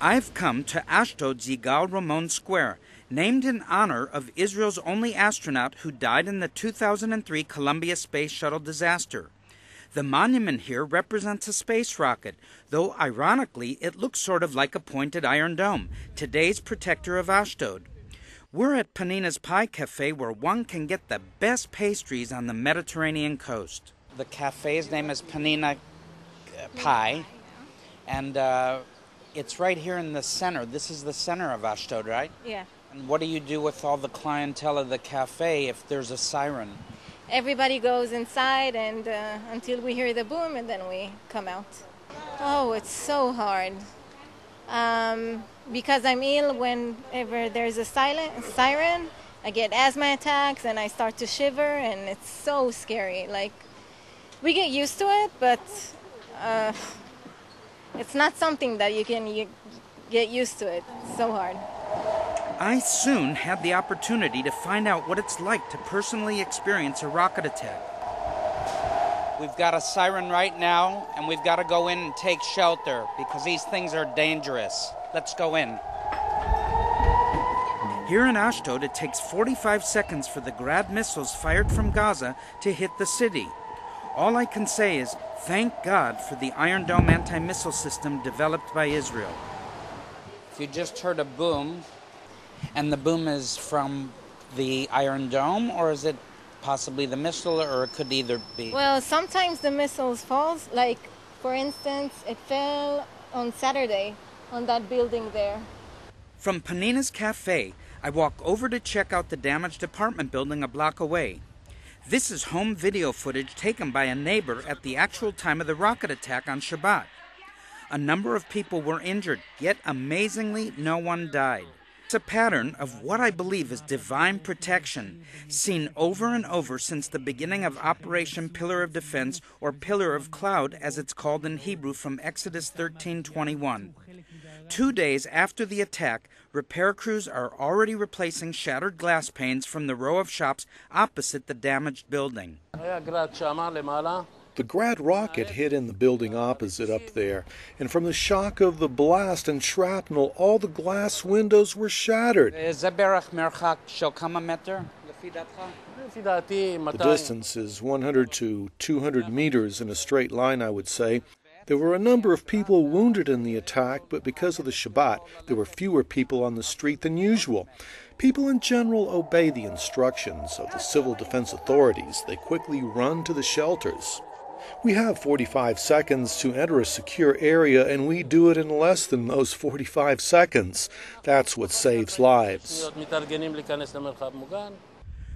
I've come to Ashdod Segal Ramon Square, named in honor of Israel's only astronaut who died in the 2003 Columbia Space Shuttle disaster. The monument here represents a space rocket, though ironically it looks sort of like a pointed iron dome, today's protector of Ashdod. We're at Panina's Pie Cafe, where one can get the best pastries on the Mediterranean coast. The cafe's name is Panina Pie, and it's right here in the center. This is the center of Ashdod, right? Yeah. And what do you do with all the clientele of the cafe if there's a siren? Everybody goes inside and until we hear the boom, and then we come out. Oh, it's so hard. Because I'm ill, whenever there's a siren, I get asthma attacks and I start to shiver, and it's so scary. Like, we get used to it, but it's not something that you get used to it. It's so hard. I soon had the opportunity to find out what it's like to personally experience a rocket attack. We've got a siren right now, and we've got to go in and take shelter because these things are dangerous. Let's go in. Here in Ashdod, it takes 45 seconds for the Grad missiles fired from Gaza to hit the city. All I can say is, thank God for the Iron Dome anti-missile system developed by Israel. If you just heard a boom, and the boom is from the Iron Dome, or is it possibly the missile, or it could either be? Well, sometimes the missiles falls. Like, for instance, it fell on Saturday on that building there. From Panina's Cafe, I walk over to check out the damaged apartment building a block away. This is home video footage taken by a neighbor at the actual time of the rocket attack on Shabbat. A number of people were injured, yet amazingly no one died. It's a pattern of what I believe is divine protection, seen over and over since the beginning of Operation Pillar of Defense, or Pillar of Cloud as it's called in Hebrew from Exodus 13:21. 2 days after the attack, repair crews are already replacing shattered glass panes from the row of shops opposite the damaged building. The Grad rocket hit in the building opposite up there, and from the shock of the blast and shrapnel, all the glass windows were shattered. The The distance is 100 to 200 meters in a straight line, I would say. There were a number of people wounded in the attack, but because of the Shabbat, there were fewer people on the street than usual. People in general obey the instructions of the civil defense authorities. They quickly run to the shelters. We have 45 seconds to enter a secure area, and we do it in less than those 45 seconds. That's what saves lives.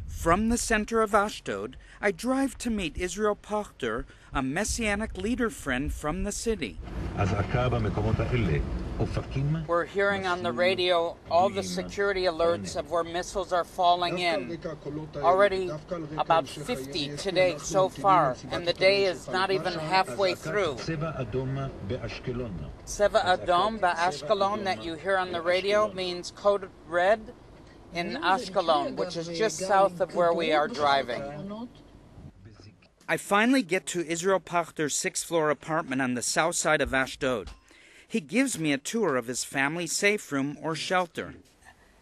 From the center of Ashdod, I drive to meet Israel Pachter, a Messianic leader friend from the city. We're hearing on the radio all the security alerts of where missiles are falling in. Already about 50 today so far, and the day is not even halfway through. Seva Adom Ba'Ashkelon that you hear on the radio means code red in Ashkelon, which is just south of where we are driving. I finally get to Israel Pachter's 6th-floor apartment on the south side of Ashdod. He gives me a tour of his family safe room or shelter.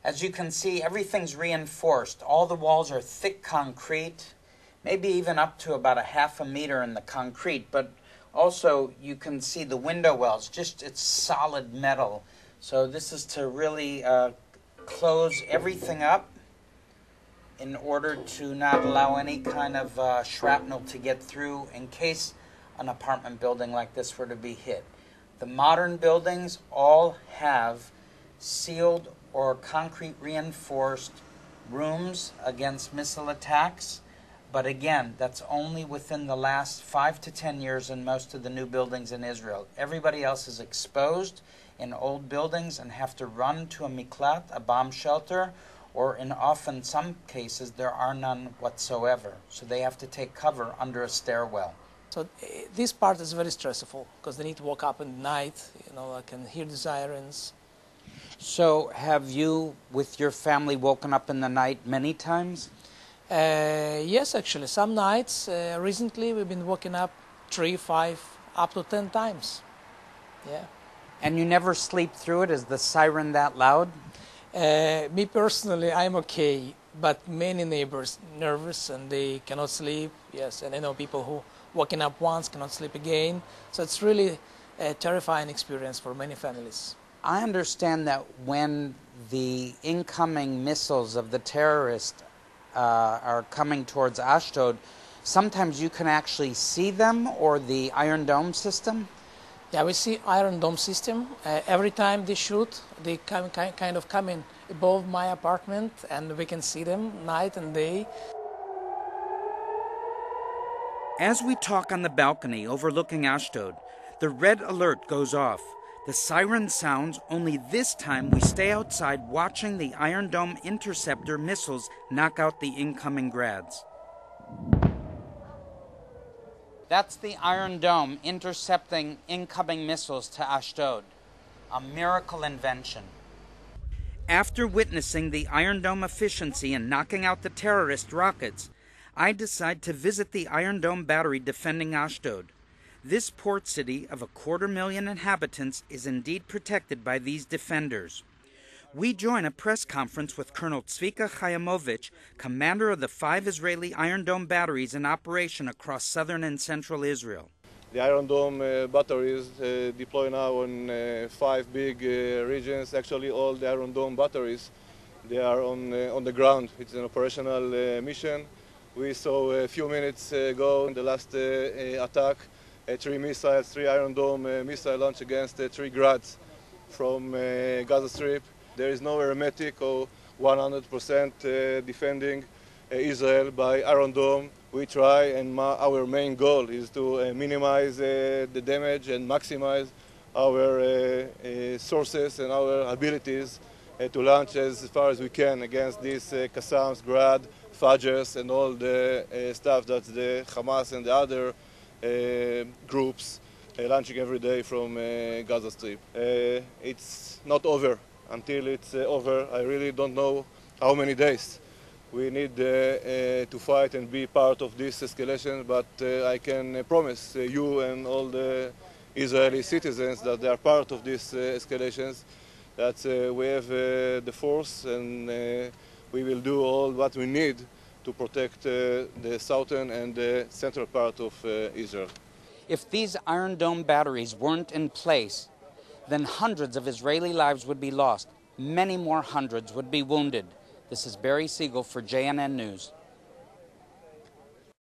As you can see, everything's reinforced. All the walls are thick concrete, maybe even up to about a half a meter in the concrete, but also you can see the window wells, it's solid metal. So this is to really close everything up in order to not allow any kind of shrapnel to get through in case an apartment building like this were to be hit. The modern buildings all have sealed or concrete reinforced rooms against missile attacks, but again, that's only within the last 5 to 10 years in most of the new buildings in Israel. Everybody else is exposed in old buildings and have to run to a miklat, a bomb shelter, or in often some cases there are none whatsoever. So they have to take cover under a stairwell. So this part is very stressful because they need to wake up in the night, I can hear the sirens. So have you, with your family, woken up in the night many times? Yes, actually. Some nights, recently, we've been waking up 3, 5, up to 10 times. Yeah. And you never sleep through it? Is the siren that loud? Me personally, I'm okay, but many neighbors nervous and they cannot sleep. Yes, and I know people who waking up once cannot sleep again. So it's really a terrifying experience for many families. I understand that when the incoming missiles of the terrorists are coming towards Ashdod, sometimes you can actually see them, or the Iron Dome system? Yeah, we see Iron Dome system. Every time they shoot, they kind of come in above my apartment, and we can see them night and day. As we talk on the balcony overlooking Ashdod, the red alert goes off. The siren sounds, only this time we stay outside watching the Iron Dome interceptor missiles knock out the incoming grads. That's the Iron Dome intercepting incoming missiles to Ashdod. A miracle invention. After witnessing the Iron Dome efficiency in knocking out the terrorist rockets, I decide to visit the Iron Dome battery defending Ashdod. This port city of 250,000 inhabitants is indeed protected by these defenders. We join a press conference with Colonel Tzvika Chayamovich, commander of the 5 Israeli Iron Dome batteries in operation across southern and central Israel. The Iron Dome batteries deploy now on 5 big regions. Actually, all the Iron Dome batteries, they are on the ground. It's an operational mission. We saw a few minutes ago in the last attack, 3 Iron Dome missile launch against 3 grads from Gaza Strip. There is no hermetic or 100% defending Israel by Iron Dome. We try, and our main goal is to minimize the damage and maximize our sources and our abilities to launch as far as we can against these Qassams, Grad, Fajrs, and all the stuff that the Hamas and the other groups launching every day from Gaza Strip. It's not over. Until it's over, I really don't know how many days. We need to fight and be part of this escalation, but I can promise you and all the Israeli citizens that they are part of these escalations, that we have the force, and we will do all what we need to protect the southern and the central part of Israel. If these Iron Dome batteries weren't in place, then hundreds of Israeli lives would be lost. Many more hundreds would be wounded. This is Barry Segal for JNN News.